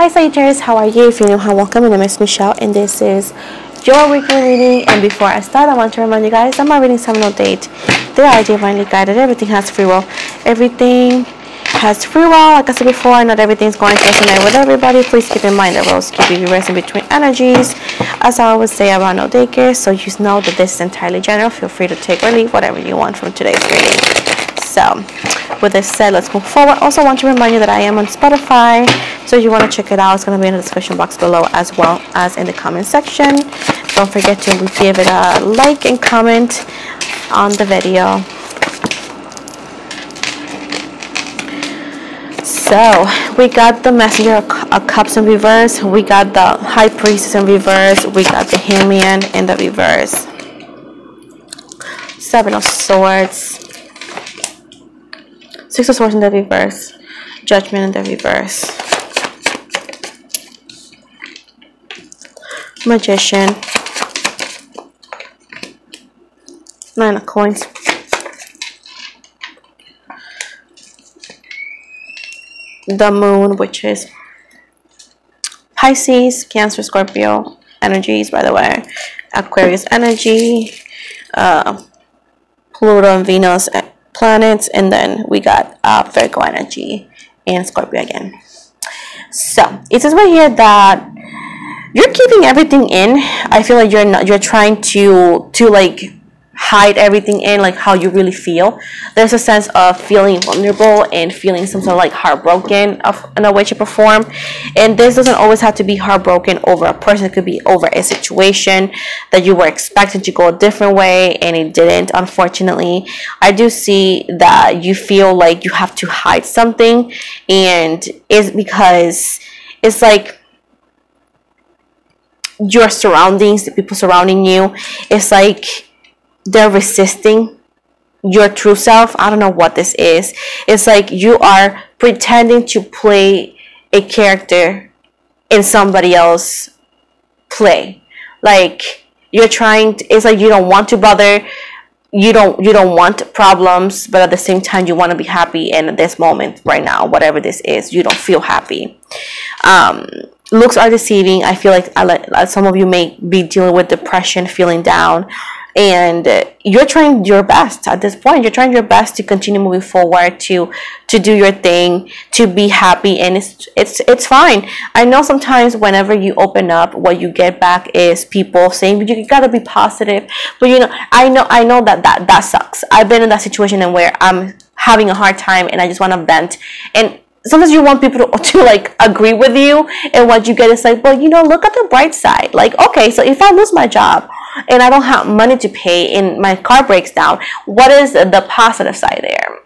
Hi Sagittarius, how are you? If you're new, welcome. My name is Michelle and this is your weekly reading. And before I start, I want to remind you guys that my readings have no date. They are divinely guided. Everything has free will. Everything has free will. Like I said before, not everything's going to resonate with everybody. Please keep in mind that rules keep you reversing between energies. As I always say around no daycare, so you know that this is entirely general. Feel free to take or leave whatever you want from today's reading. So with this said, let's move forward. Also want to remind you that I am on Spotify, so if you want to check it out, it's going to be in the description box below as well as in the comment section. Don't forget to give it a like and comment on the video. So we got the Messenger of Cups in reverse, we got the High Priestess in reverse, we got the Hangman in the reverse, Seven of Swords, Six of Swords in the reverse, Judgment in the reverse, Magician, Nine of Coins, the Moon, which is Pisces, Cancer, Scorpio energies, by the way, Aquarius energy, Pluto and Venus planets, and then we got Virgo energy and Scorpio again. So it says right here that you're keeping everything in. I feel like you're trying to like hide everything in, like how you really feel. There's a sense of feeling vulnerable and feeling some sort of like heartbroken in a way, shape, or form. And this doesn't always have to be heartbroken over a person. It could be over a situation that you were expecting to go a different way and it didn't, unfortunately. I do see that you feel like you have to hide something, and it's because it's like your surroundings, the people surrounding you, it's like they're resisting your true self. I don't know what this is. It's like you are pretending to play a character in somebody else's play. Like you're trying to, it's like you don't want to bother, you don't want problems, but at the same time you want to be happy. And at this moment right now, whatever this is, you don't feel happy. Looks are deceiving. I feel like some of you may be dealing with depression, feeling down, and you're trying your best at this point. You're trying your best to continue moving forward, to do your thing, to be happy, and it's fine. I know sometimes whenever you open up, what you get back is people saying, but you gotta be positive. But you know, I know that sucks. I've been in that situation and where I'm having a hard time and I just want to vent, and sometimes you want people to like agree with you, and what you get is like, well, you know, look at the bright side. Like, okay, so if I lose my job and I don't have money to pay and my car breaks down, what is the positive side there?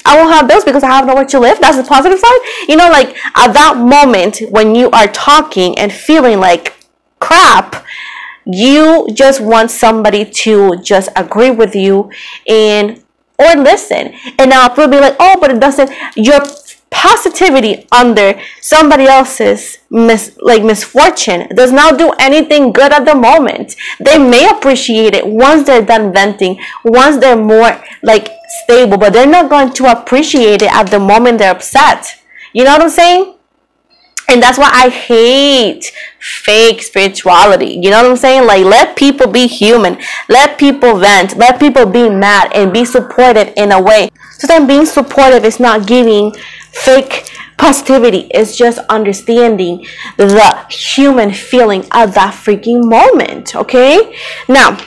I won't have bills because I have nowhere to live. That's the positive side. You know, like at that moment when you are talking and feeling like crap, you just want somebody to just agree with you and or listen. And now people be like, oh, but it doesn't, your positivity under somebody else's misfortune does not do anything good at the moment. They may appreciate it once they're done venting, once they're more like stable, but they're not going to appreciate it at the moment they're upset. You know what I'm saying? And that's why I hate fake spirituality. You know what I'm saying? Like, let people be human. Let people vent. Let people be mad and be supportive in a way. So then being supportive is not giving fake positivity. It's just understanding the human feeling at that freaking moment. Okay? Now,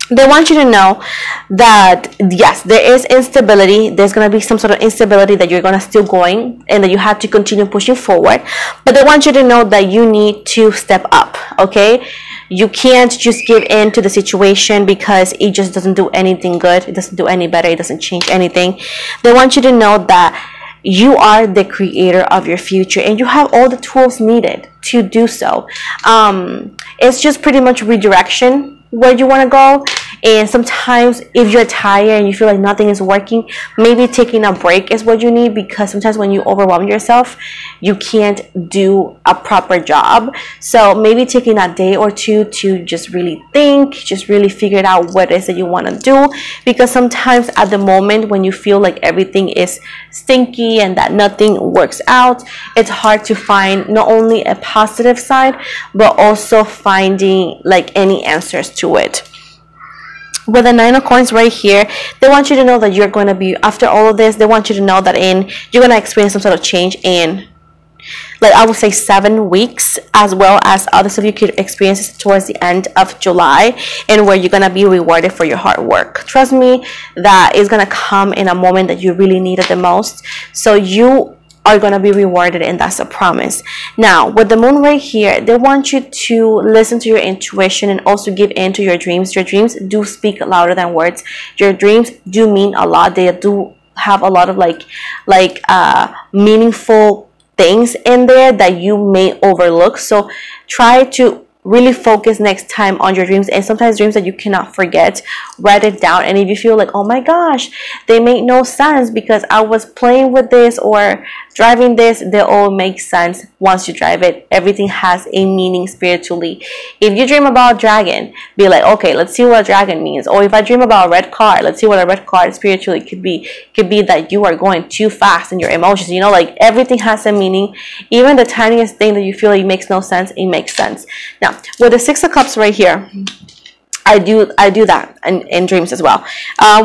they want you to know that yes, there is instability. There's going to be some sort of instability that you're going to still going and that you have to continue pushing forward. But they want you to know that you need to step up, okay? You can't just give in to the situation because it just doesn't do anything good. It doesn't do any better. It doesn't change anything. They want you to know that you are the creator of your future and you have all the tools needed to do so. It's just pretty much redirection where you want to go, And sometimes if you're tired and you feel like nothing is working, maybe taking a break is what you need, because sometimes when you overwhelm yourself, you can't do a proper job. So maybe taking a day or two to just really think, just really figure out what it is that you want to do, because sometimes at the moment when you feel like everything is stinky and that nothing works out, it's hard to find not only a positive side but also finding like any answers to it. With the 9 of coins right here, they want you to know that you're going to be, after all of this, they want you to know that you're going to experience some sort of change in, like, I would say 7 weeks, as well as others of you could experience this towards the end of July, and where you're going to be rewarded for your hard work. Trust me, that is going to come in a moment that you really need it the most. So you are going to be rewarded, and that's a promise. Now with the moon right here, they want you to listen to your intuition and also give in to your dreams. Your dreams do speak louder than words. Your dreams do mean a lot. They do have a lot of meaningful things in there that you may overlook. So try to really focus next time on your dreams, and sometimes dreams that you cannot forget, write it down. And if you feel like, oh my gosh, they make no sense because I was playing with this or driving this, they all make sense once you drive it. Everything has a meaning spiritually. If you dream about a dragon, be like, okay, let's see what a dragon means. Or if I dream about a red car, let's see what a red car spiritually could be. Could be that you are going too fast in your emotions, you know, like everything has a meaning. Even the tiniest thing that you feel like makes no sense, it makes sense. Now with the 6 of cups right here, I do that in dreams as well.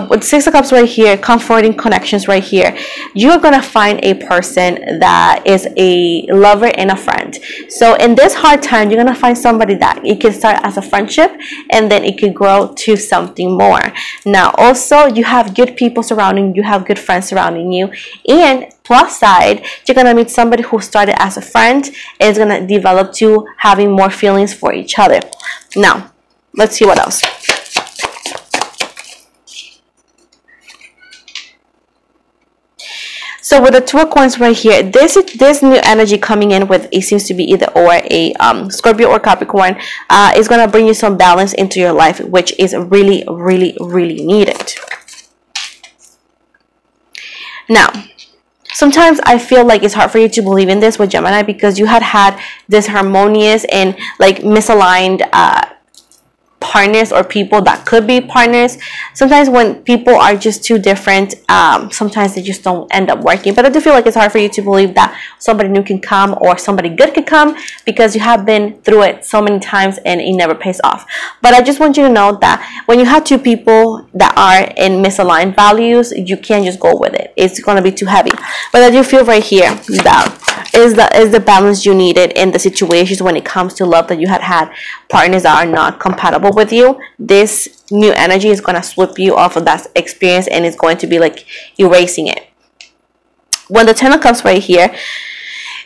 With 6 of cups right here, comforting connections right here, you're gonna find a person that is a lover and a friend. So in this hard time, you're gonna find somebody that it can start as a friendship and then it could grow to something more. Now also, you have good people surrounding you, have good friends surrounding you, and plus side, you're gonna meet somebody who started as a friend and is gonna develop to having more feelings for each other. Now let's see what else. So with the 2 of coins right here, this new energy coming in with, it seems to be either or a Scorpio or Capricorn, is going to bring you some balance into your life, which is really, really, really needed. Now sometimes I feel like it's hard for you to believe in this with Gemini, because you had this harmonious and like misaligned partners or people that could be partners. Sometimes when people are just too different, sometimes they just don't end up working. But I do feel like it's hard for you to believe that somebody new can come or somebody good can come, because you have been through it so many times and it never pays off. But I just want you to know that when you have 2 people that are in misaligned values, you can't just go with it. It's going to be too heavy. But I do feel right here that is the balance you needed in the situations when it comes to love, that you had partners that are not compatible with you. This new energy is going to sweep you off of that experience and it's going to be like erasing it. When the 10 of cups right here,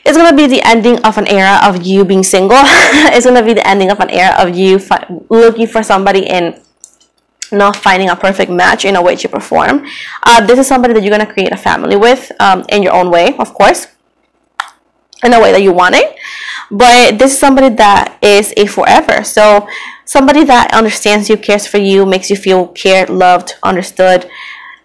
it's going to be the ending of an era of you being single. It's going to be the ending of an era of you looking for somebody and not finding a perfect match in a way, shape, or form. This is somebody that you're going to create a family with, in your own way, of course, in a way that you want it. But this is somebody that is a forever. So somebody that understands you, cares for you, makes you feel cared, loved, understood,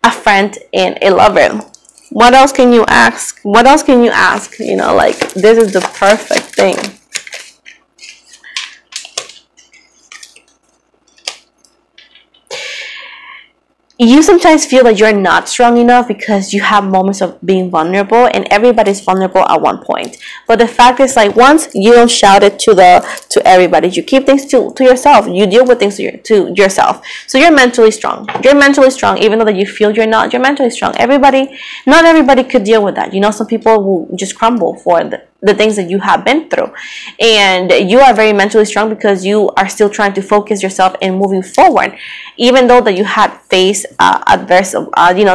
a friend, and a lover. What else can you ask? What else can you ask? You know, like, this is the perfect thing. You sometimes feel that you're not strong enough because you have moments of being vulnerable, and everybody's vulnerable at one point. But the fact is, like, once you don't shout it to everybody, you keep things to yourself. You deal with things to yourself. So you're mentally strong. You're mentally strong, even though that you feel you're not. You're mentally strong. Not everybody could deal with that. You know, some people will just crumble for the things that you have been through, and you are very mentally strong because you are still trying to focus yourself and moving forward, even though that you had faced adverse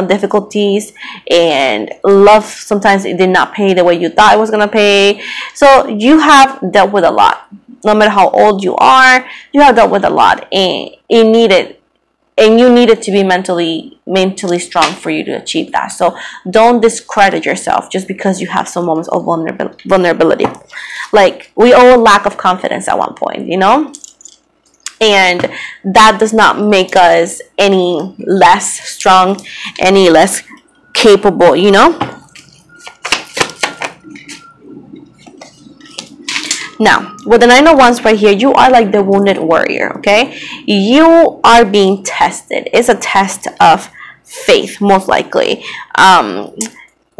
difficulties, and love sometimes it did not pay the way you thought it was gonna pay. So you have dealt with a lot. No matter how old you are, you have dealt with a lot, and you needed to be mentally strong for you to achieve that. So don't discredit yourself just because you have some moments of vulnerability. Like, we all lack of confidence at one point, you know. And that does not make us any less strong, any less capable, you know. Now, with the Nine of Wands right here, you are like the wounded warrior, okay? You are being tested. It's a test of faith, most likely.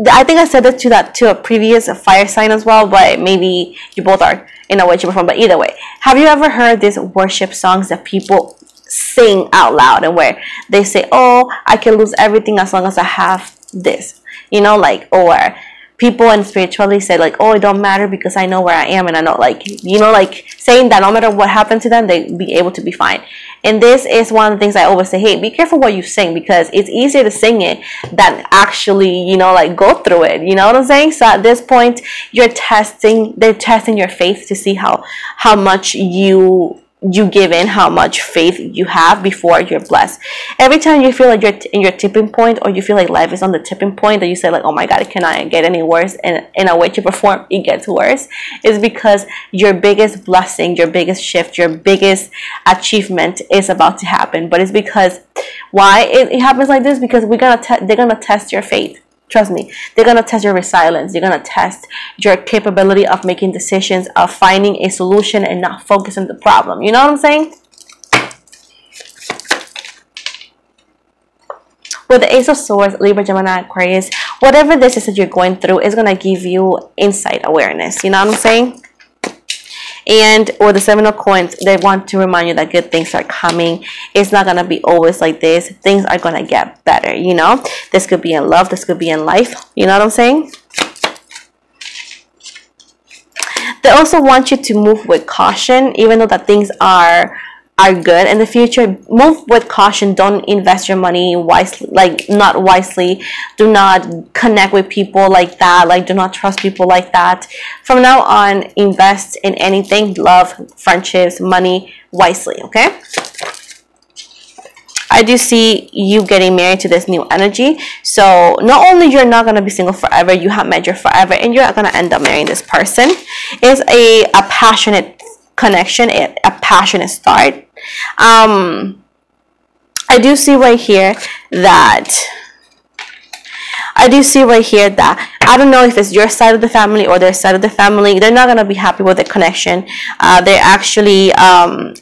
I think I said that to a previous fire sign as well, but maybe you both are in a way, shape, or form. But either way, have you ever heard these worship songs that people sing out loud, and where they say, "Oh, I can lose everything as long as I have this," you know, like, or people in spirituality say like, "Oh, it don't matter because I know where I am," and I know, like, you know, like saying that no matter what happened to them, they be able to be fine. And this is one of the things I always say, hey, be careful what you sing, because it's easier to sing it than actually, you know, like go through it. You know what I'm saying? So at this point, they're testing your faith to see how much you give in, how much faith you have before you're blessed. Every time you feel like you're in your tipping point, or you feel like life is on the tipping point, that you say like, oh my god, it cannot get any worse, and in a way to perform it gets worse, is because your biggest blessing, your biggest shift, your biggest achievement is about to happen. But it's because why it happens like this, because they're gonna test your faith. Trust me, they're going to test your resilience. They're going to test your capability of making decisions, of finding a solution and not focusing on the problem. You know what I'm saying? With the Ace of Swords, Libra, Gemini, Aquarius, whatever this is that you're going through is going to give you insight, awareness. You know what I'm saying? And with the Seven of Coins, they want to remind you that good things are coming. It's not going to be always like this. Things are going to get better, you know. This could be in love. This could be in life. You know what I'm saying? They also want you to move with caution, even though that things are good in the future. Move with caution. Don't invest your money wisely, like not wisely. Do not connect with people like that. Like, do not trust people like that. From now on, invest in anything, love, friendships, money, wisely, okay? I do see you getting married to this new energy. So not only you're not going to be single forever, you have met your forever, and you're going to end up marrying this person. It's a passionate connection, a passionate start. I do see right here that I don't know if it's your side of the family or their side of the family. They're not going to be happy with the connection. They're actually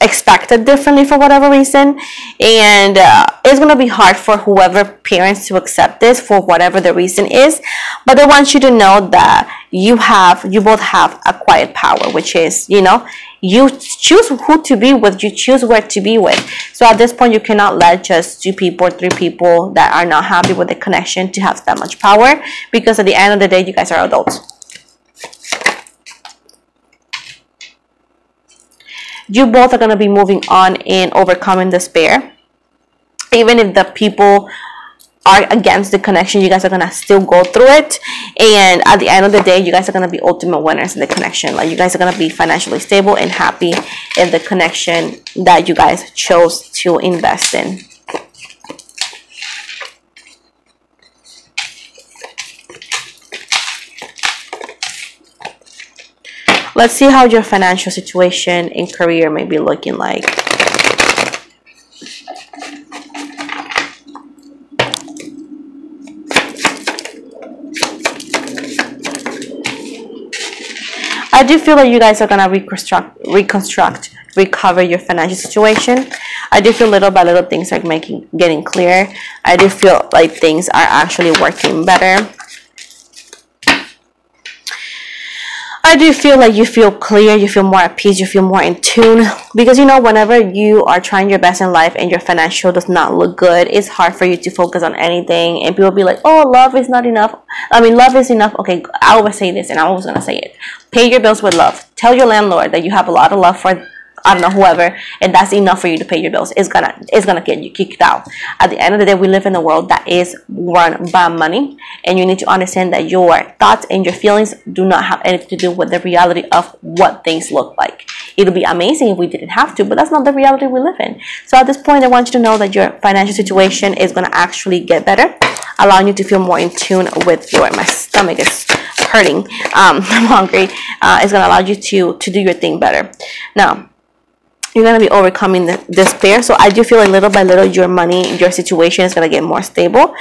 expected differently for whatever reason. And it's going to be hard for whoever parents to accept this for whatever the reason is. But they want you to know that you both have a quiet power, which is, you know, you choose who to be with, you choose where to be with. So at this point, you cannot let just 2 people or 3 people that are not happy with the connection to have that much power, because at the end of the day, you guys are adults. You both are going to be moving on and overcoming despair. Even if the people are against the connection, you guys are gonna still go through it, and at the end of the day, you guys are gonna be ultimate winners in the connection. Like, you guys are gonna be financially stable and happy in the connection that you guys chose to invest in. Let's see how your financial situation and career may be looking like. I do feel like you guys are gonna recover your financial situation. I do feel little by little things are getting clear. I do feel like things are actually working better. I do feel like you feel clear, you feel more at peace, you feel more in tune, because, you know, whenever you are trying your best in life and your financial does not look good, it's hard for you to focus on anything, and people be like, oh, love is not enough. I mean, love is enough. Okay, I always say this, and I'm always gonna say it. Pay your bills with love. Tell your landlord that you have a lot of love for, I don't know, whoever, and that's enough for you to pay your bills. It's gonna get you kicked out. At the end of the day, we live in a world that is run by money, and you need to understand that your thoughts and your feelings do not have anything to do with the reality of what things look like. It would be amazing if we didn't have to, but that's not the reality we live in. So at this point, I want you to know that your financial situation is gonna actually get better, allowing you to feel more in tune with my stomach is hurting. I'm hungry. It's gonna allow you to do your thing better. Now, you're going to be overcoming the despair. So I do feel like little by little your money, your situation is going to get more stable.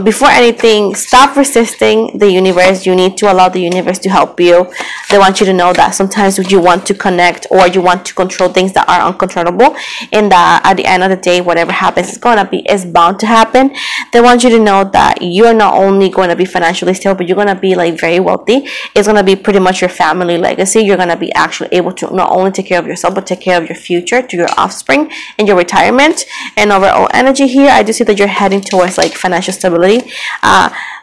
Before anything, stop resisting the universe. You need to allow the universe to help you. They want you to know that sometimes you want to connect or you want to control things that are uncontrollable, and that at the end of the day, whatever happens is bound to happen. They want you to know that you're not only going to be financially stable, but you're going to be like very wealthy. It's going to be pretty much your family legacy. You're going to be actually able to not only take care of yourself, but take care of your future, to your offspring, and your retirement. And overall energy here, I do see that you're heading towards like financial stability.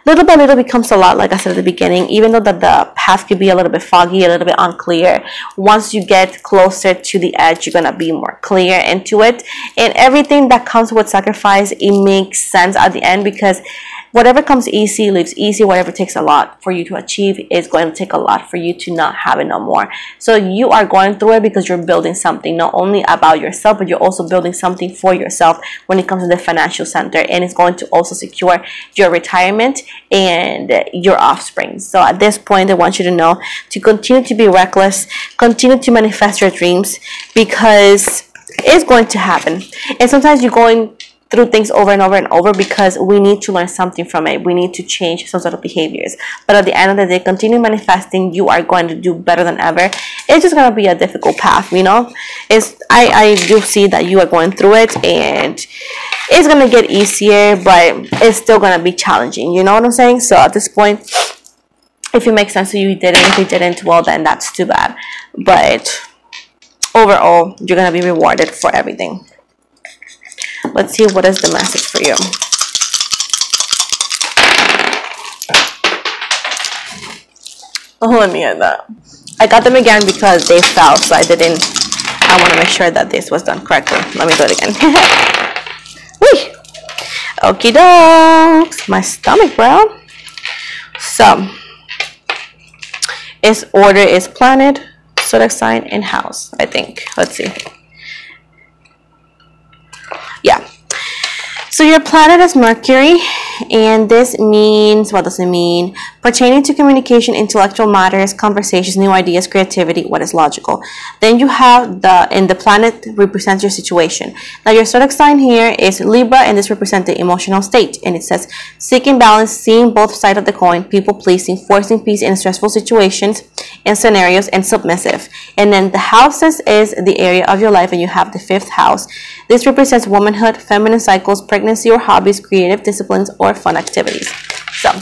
Little by little becomes a lot, like I said at the beginning, even though that the path could be a little bit foggy, a little bit unclear. Once you get closer to the edge, you're gonna be more clear into it, and everything that comes with sacrifice, it makes sense at the end, because whatever comes easy lives easy. Whatever takes a lot for you to achieve is going to take a lot for you to not have it no more. So you are going through it because you're building something not only about yourself, but you're also building something for yourself when it comes to the financial center, and it's going to also secure your retirement and your offspring. So at this point, I want you to know to continue to be reckless, continue to manifest your dreams, because it's going to happen. And sometimes you're going through things over and over and over because we need to learn something from it. We need to change some sort of behaviors. But at the end of the day, continue manifesting. You are going to do better than ever. It's just going to be a difficult path, you know. I do see that you are going through it, and it's going to get easier, but it's still going to be challenging. You know what I'm saying? So at this point, if it makes sense to you, you didn't. If you didn't, well, then that's too bad. But overall, you're going to be rewarded for everything. Let's see what is the message for you. Oh, let me get that. I got them again because they fell, so I want to make sure that this was done correctly. Let me do it again. Whee! Okie dokes. My stomach, bro. So, its order is planet, zodiac sign, and house, I think. Let's see. Yeah, so your planet is Mercury, and this means, what does it mean? Pertaining to communication, intellectual matters, conversations, new ideas, creativity, what is logical. Then you have the planet represents your situation. Now your zodiac sign here is Libra, and this represents the emotional state, and it says seeking balance, seeing both sides of the coin, people pleasing, forcing peace in stressful situations and scenarios, and submissive. And then the houses is the area of your life, and you have the 5th house. This represents womanhood, feminine cycles, pregnancy or hobbies, creative disciplines, or fun activities. So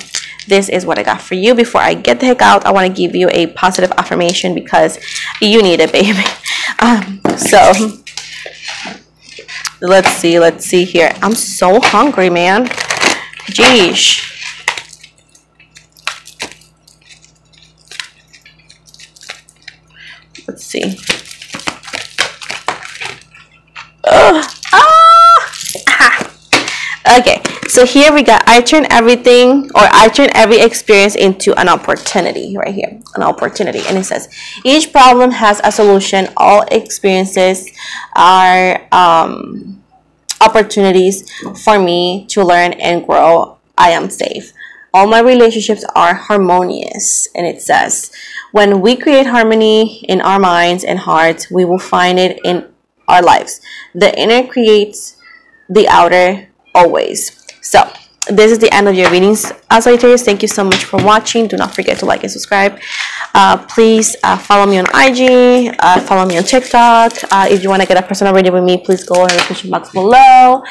this is what I got for you. Before I get the heck out, I want to give you a positive affirmation because you need it, baby. So let's see here. I'm so hungry, man. Jeesh. Let's see. Okay, so here we got I turn every experience into an opportunity right here, an opportunity. And it says each problem has a solution. All experiences are opportunities for me to learn and grow. I am safe. All my relationships are harmonious. And it says when we create harmony in our minds and hearts, we will find it in our lives. The inner creates the outer always. So this is the end of your readings, Sagittarius. Thank you so much for watching. Do not forget to like and subscribe. Please follow me on IG, follow me on TikTok. If you want to get a personal reading with me, please go in the description box below.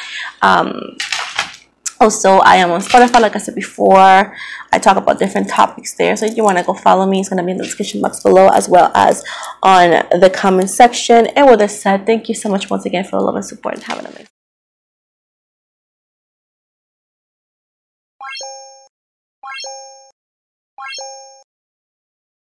Also, I am on Spotify, like I said before. I talk about different topics there. So if you want to go follow me, it's going to be in the description box below, as well as on the comment section. And with that said, thank you so much once again for the love and support, and have an amazing